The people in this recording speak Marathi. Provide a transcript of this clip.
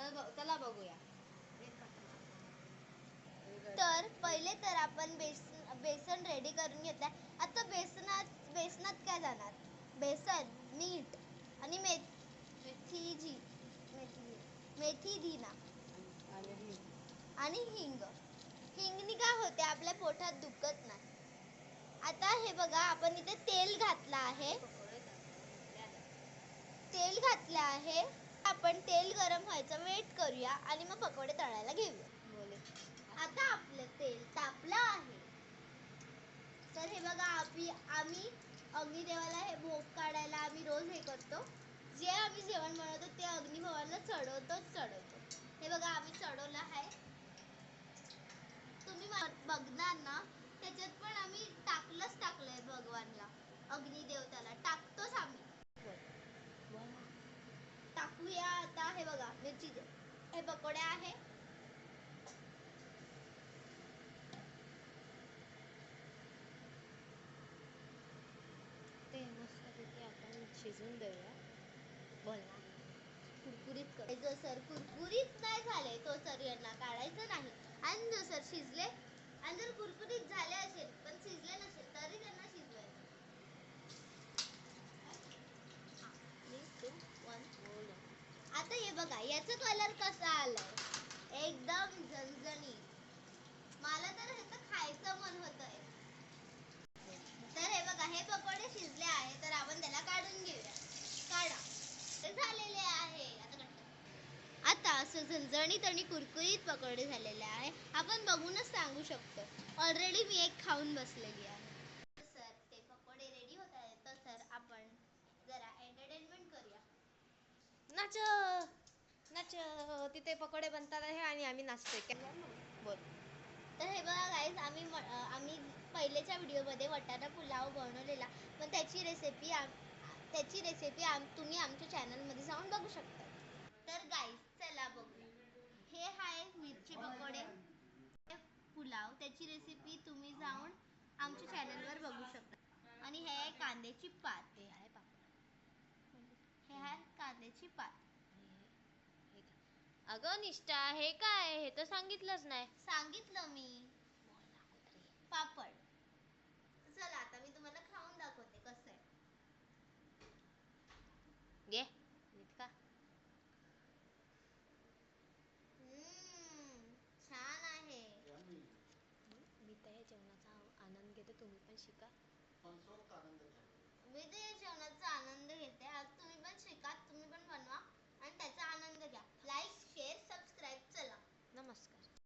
चला बघूया. तर पहिले तर आपण बेसन रेडी करून घेतलं. आता बेसनात काय जाणार? बेसन, मीठ आणि मेथी धीना आणि हिंग. हिंगनी काय होते? आपल्या पोटात दुखत नाही. आता हे बघा, आपण इथे तेल घातलं आहे. आपण तेल गरम व्हायचं वेट करूया आणि मग पकोडे तळायला घेऊया. आता आपलं तेल तापलं आहे. तर हे बघा, आम्ही अग्निदेवाला हे भोग काढायला आम्ही रोज हे करतो. जे आम्ही जेवण बनवतो ते अग्निदेवाला चढवतो. हे बघा, आम्ही चढवलं आहे. तुम्ही बघणार ना, त्याच्यात पण आम्ही टाकलंय भगवानला, अग्निदेवताला टाकतोच आम्ही. टाकूया आता. हे बघा, मिरचीचे हे पकोडे आहे. ते मस्तपैकी आपण शिजवून देऊया. बोल ना. कुरकुरीत कर. जो सर कुरकुरीत नाही झाले तो सर यांना काढायचं नाही. आणि जो सर शिजले आणि जर कुरकुरीत झाले असेल पण शिजले नसेल तरी त्यांना शिजवायचं. आता हे बघा, याचा कलर कसा आलाय, एकदम झणझणीत. मला तर ह्याचं खायचं मन होतंय. तर हे बघा, हे पकोडे शिजले आहे. तर आपण त्याला काढून घेऊया. काढा. ते झालेले आहे. आता असं झणझणीत आणि कुरकुरीत पकोडे झालेले आहे. आपण बघूनच सांगू शकतो. ऑलरेडी मी एक खाऊन बसलेली आहे. सर ते पकोडे रेडी होत आहेत. तर सर आपण जरा एंटरटेनमेंट करूया. नाच तिथे पकोडे बनतात आहे आणि आम्ही नाचतोय. बोल. तर हे बघा गाईज, आम्ही पहिलेच्या व्हिडिओमध्ये वाटाणा पुलाव बनवलेला, पण त्याची रेसिपी तुम्ही आमच्या चॅनलमध्ये जाऊन बघू शकता. तर गाईज चला बघूया. हे आहे मिरची पकोडे पुलाव. त्याची रेसिपी तुम्ही जाऊन आमच्या चॅनलवर बघू शकता. आणि हे आहे कांद्याची पात. अगं निष्ठा, हे काय? हे तर सांगितलंच नाही. सांगितलं मी. पापड. चला आता मी तुम्हाला खाऊन दाखवते कसं आहे. घे निष्ठा. छान आहे. मी तर हे जेवणाचा आनंद घेते, तुम्ही पण शिका.